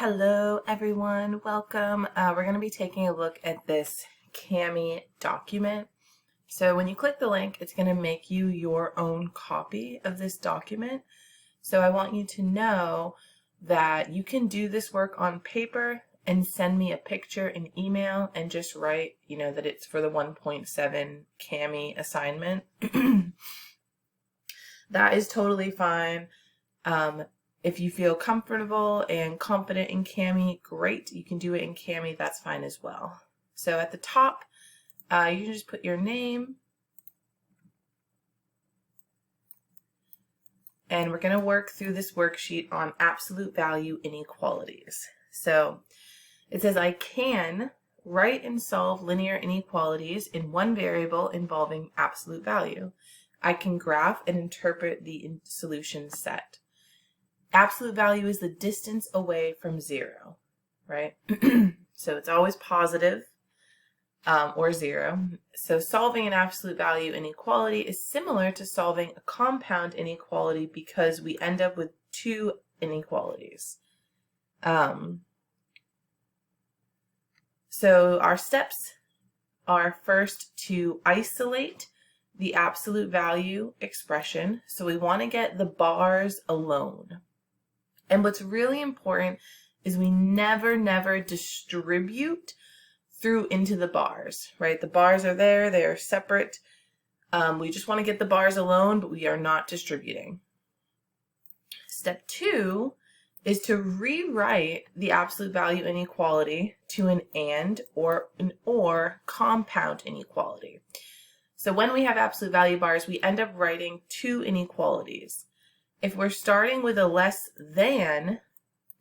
Hello everyone, welcome. We're going to be taking a look at this Kami document. So when you click the link, it's going to make you your own copy of this document. So I want you to know that you can do this work on paper and send me a picture in email and just write, that it's for the 1.7 Kami assignment. That is totally fine. If you feel comfortable and confident in Kami, great. You can do it in Kami, that's fine as well. So at the top, you can just put your name. And we're going to work through this worksheet on absolute value inequalities. So it says I can write and solve linear inequalities in one variable involving absolute value. I can graph and interpret the solution set. Absolute value is the distance away from zero, right? So it's always positive or zero. So solving an absolute value inequality is similar to solving a compound inequality because we end up with two inequalities. So our steps are first to isolate the absolute value expression. So we want to get the bars alone. And what's really important is we never distribute through into the bars, right? The bars are there, they are separate. We just want to get the bars alone, but we are not distributing. Step 2 is to rewrite the absolute value inequality to an and or an or compound inequality. So when we have absolute value bars, we end up writing two inequalities. If we're starting with a less than,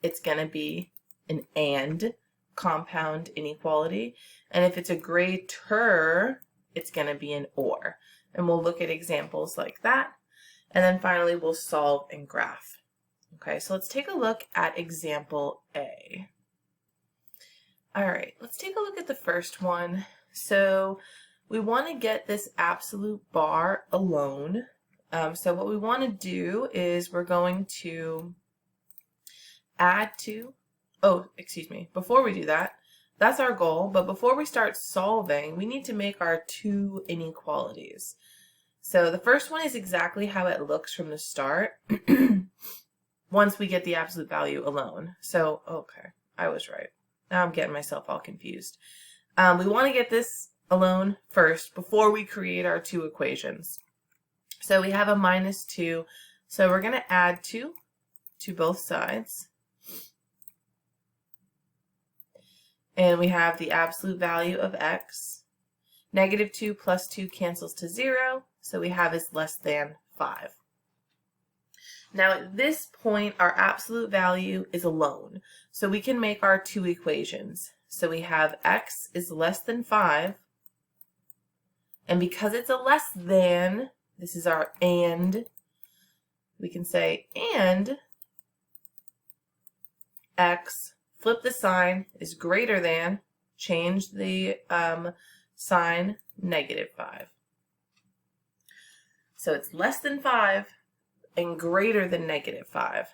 it's going to be an and compound inequality. And if it's a greater, it's going to be an or. And we'll look at examples like that. And then finally, we'll solve and graph. Okay, so let's take a look at example A. All right, let's take a look at the first one. So we want to get this absolute bar alone. So what we want to do is we're going to add to, before we do that, that's our goal, but before we start solving, we need to make our two inequalities. So the first one is exactly how it looks from the start once we get the absolute value alone. So, okay, I was right. Now I'm getting myself all confused. We want to get this alone first before we create our two equations. So we have a -2, so we're going to add 2 to both sides. And we have the absolute value of x. -2 plus 2 cancels to 0, so we have is less than 5. Now at this point, our absolute value is alone, so we can make our two equations. So we have x is less than 5, and because it's a less than, this is our and. We can say and x, flip the sign, is greater than, change the sign, -5. So it's less than 5 and greater than -5.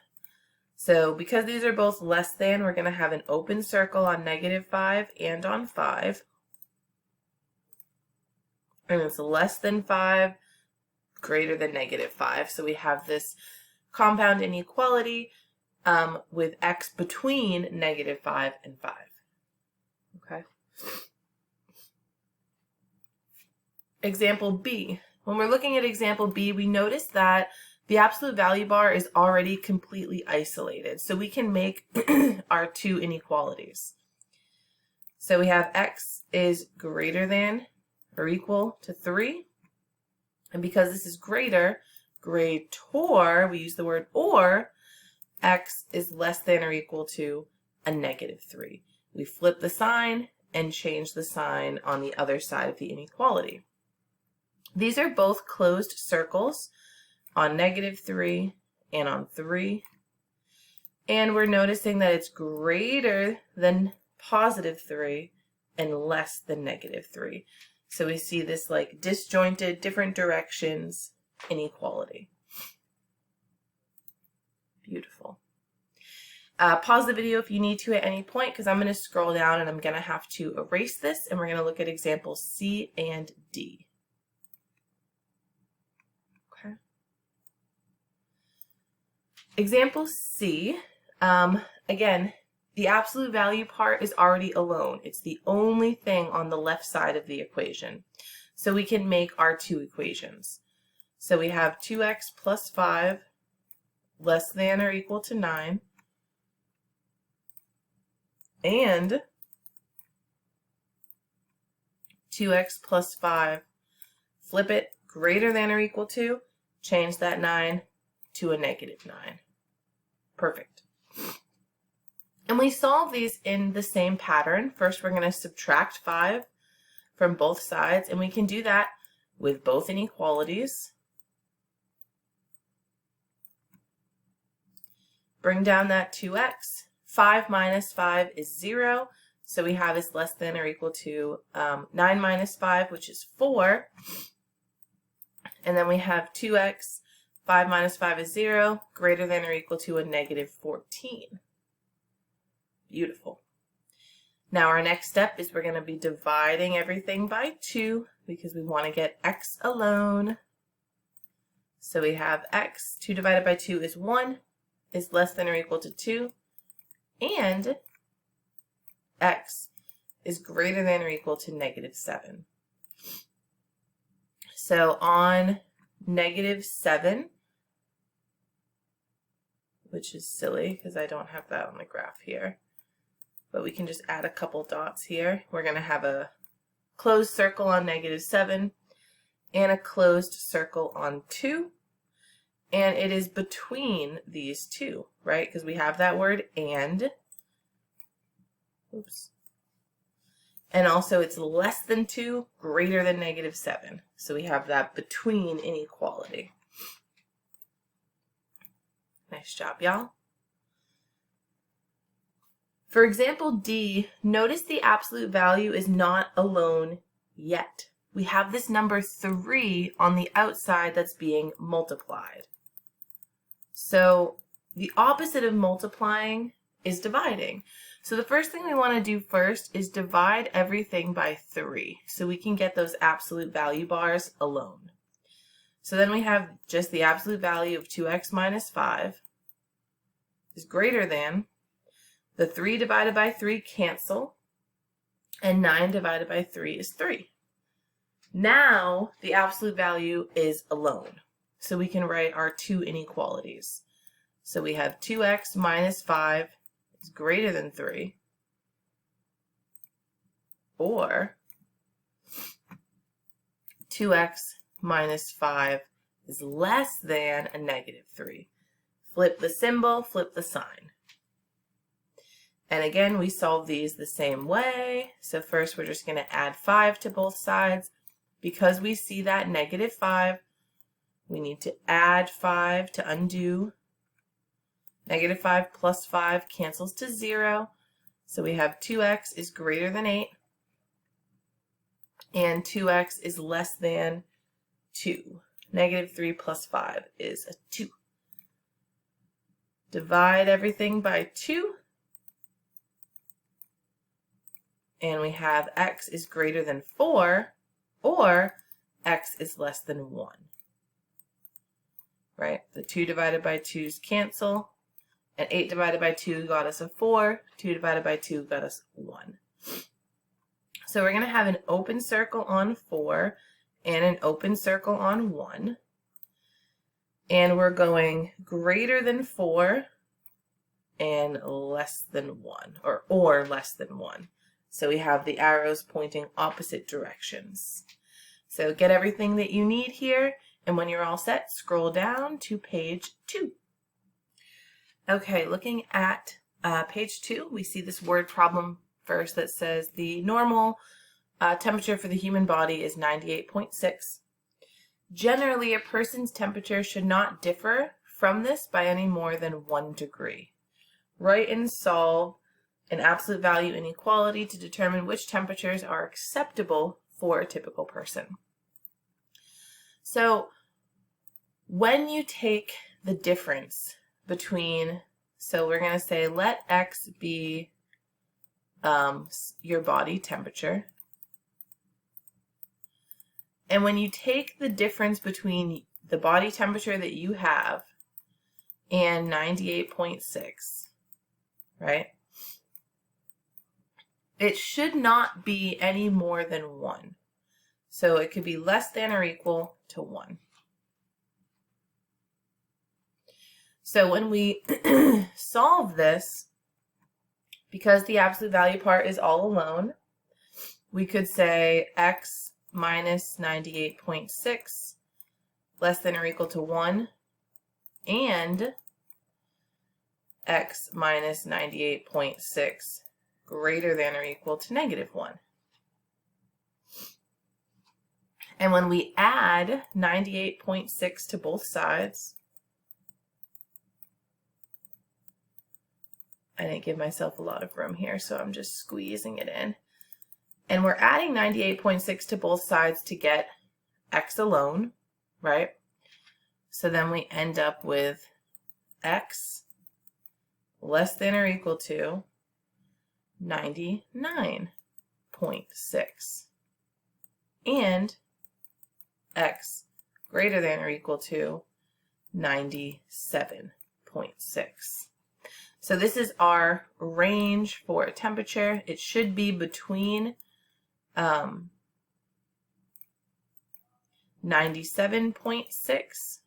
So because these are both less than, we're going to have an open circle on -5 and on 5. And it's less than 5, greater than -5. So we have this compound inequality with x between -5 and 5. Okay. Example B. When we're looking at example B, we notice that the absolute value bar is already completely isolated. So we can make our two inequalities. So we have x is greater than or equal to 3. And because this is greater, we use the word or, x is less than or equal to a -3. We flip the sign and change the sign on the other side of the inequality. These are both closed circles on -3 and on 3. And we're noticing that it's greater than +3 and less than -3. So we see this like disjointed, different directions inequality. Beautiful. Pause the video if you need to at any point, because I'm going to scroll down and I'm going to have to erase this, and we're going to look at examples C and D. Okay. Example C, again, the absolute value part is already alone. It's the only thing on the left side of the equation. So we can make our two equations. So we have 2x plus 5 less than or equal to 9. And 2x plus 5, flip it, greater than or equal to, change that 9 to a negative 9. Perfect. And we solve these in the same pattern. First, we're going to subtract 5 from both sides, and we can do that with both inequalities. Bring down that 2x. 5 minus 5 is 0, so we have is less than or equal to 9 minus 5, which is 4. And then we have 2x, 5 minus 5 is 0, greater than or equal to a negative 14. Beautiful. Now our next step is we're going to be dividing everything by 2 because we want to get x alone. So we have x, 2 divided by 2 is 1, is less than or equal to 2. And x is greater than or equal to negative 7. So on negative 7, which is silly because I don't have that on the graph here, but we can just add a couple dots here. We're going to have a closed circle on negative 7 and a closed circle on 2. And it is between these two, right? Because we have that word and. Oops. And also it's less than 2, greater than negative 7. So we have that between inequality. Nice job, y'all. For example D, notice the absolute value is not alone yet. We have this number 3 on the outside that's being multiplied. So the opposite of multiplying is dividing. So the first thing we want to do first is divide everything by 3 so we can get those absolute value bars alone. So then we have just the absolute value of 2x minus 5 is greater than the 3 divided by 3 cancel, and 9 divided by 3 is 3. Now the absolute value is alone. So we can write our two inequalities. So we have 2x minus 5 is greater than 3, or 2x minus 5 is less than a negative 3. Flip the symbol, flip the sign. And again, we solve these the same way. So first we're just going to add 5 to both sides. Because we see that negative 5, we need to add 5 to undo. Negative 5 plus 5 cancels to 0. So we have 2x is greater than 8. And 2x is less than 2. Negative 3 plus 5 is a 2. Divide everything by 2. And we have x is greater than 4, or x is less than 1. Right? The 2 divided by 2's cancel, and 8 divided by 2 got us a 4, 2 divided by 2 got us 1. So we're going to have an open circle on 4 and an open circle on 1. And we're going greater than 4 and less than 1, or less than 1. So we have the arrows pointing opposite directions. So get everything that you need here, and when you're all set, scroll down to page 2. Okay, looking at page 2, we see this word problem first that says the normal temperature for the human body is 98.6. Generally, a person's temperature should not differ from this by any more than 1 degree. Write and solve an absolute value inequality to determine which temperatures are acceptable for a typical person. So when you take the difference between So we're going to say let X be your body temperature. And when you take the difference between the body temperature that you have and 98.6, right? It should not be any more than 1. So it could be less than or equal to 1. So when we solve this, because the absolute value part is all alone, we could say X minus 98.6 less than or equal to 1, and X minus 98.6 greater than or equal to -1. And when we add 98.6 to both sides, I didn't give myself a lot of room here, so I'm just squeezing it in. And we're adding 98.6 to both sides to get X alone, right? So then we end up with X less than or equal to 99.6 and X greater than or equal to 97.6. So this is our range for a temperature. It should be between 97.6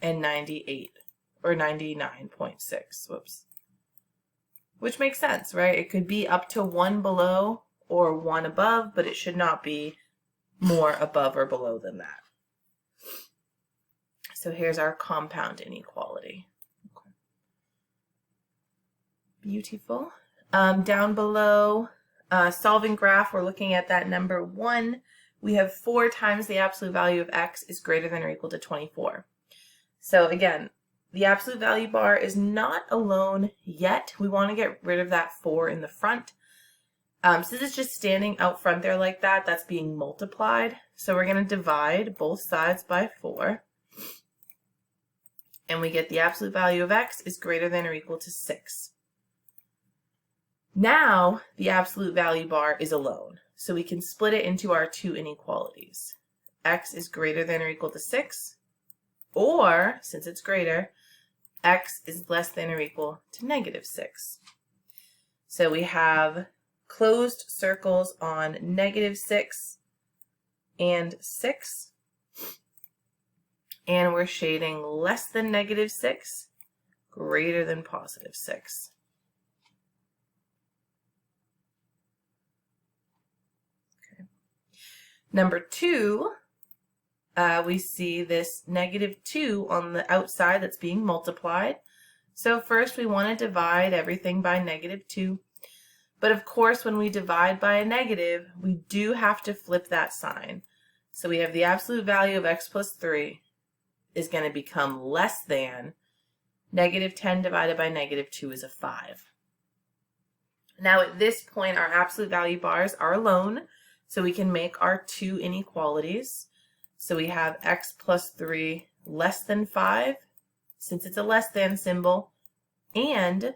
and 98 or 99.6. Whoops. Which makes sense, right? It could be up to 1 below or 1 above, but it should not be more above or below than that. So here's our compound inequality. Okay. Beautiful. Down below, solving graph, we're looking at that number 1. We have 4 times the absolute value of X is greater than or equal to 24. So again, the absolute value bar is not alone yet. We want to get rid of that 4 in the front. Since it's just standing out front there like that, that's being multiplied. So we're going to divide both sides by 4. And we get the absolute value of X is greater than or equal to 6. Now the absolute value bar is alone. So we can split it into our 2 inequalities. X is greater than or equal to 6. Or, since it's greater, X is less than or equal to -6. So we have closed circles on -6 and 6. And we're shading less than -6, greater than +6. Okay. Number 2, we see this -2 on the outside that's being multiplied. So first we want to divide everything by -2. But of course, when we divide by a negative, we do have to flip that sign. So we have the absolute value of X plus 3 is going to become less than -10 divided by -2 is a 5. Now at this point, our absolute value bars are alone, so we can make our 2 inequalities. So we have X plus 3 less than 5, since it's a less than symbol, and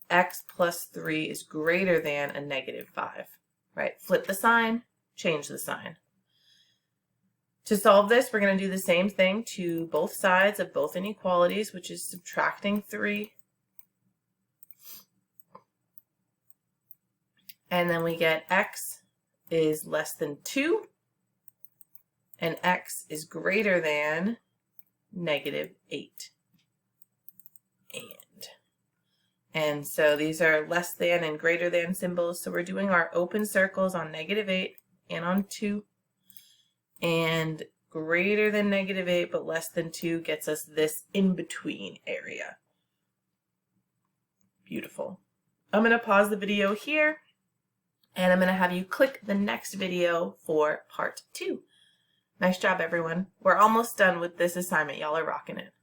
X plus 3 is greater than a -5, right? Flip the sign, change the sign. To solve this, we're going to do the same thing to both sides of both inequalities, which is subtracting 3. And then we get X is less than 2, and X is greater than -8. And so these are less than and greater than symbols. So we're doing our open circles on -8 and on 2. And greater than -8 but less than 2 gets us this in-between area. Beautiful. I'm going to pause the video here, and I'm going to have you click the next video for part 2. Nice job, everyone. We're almost done with this assignment. Y'all are rocking it.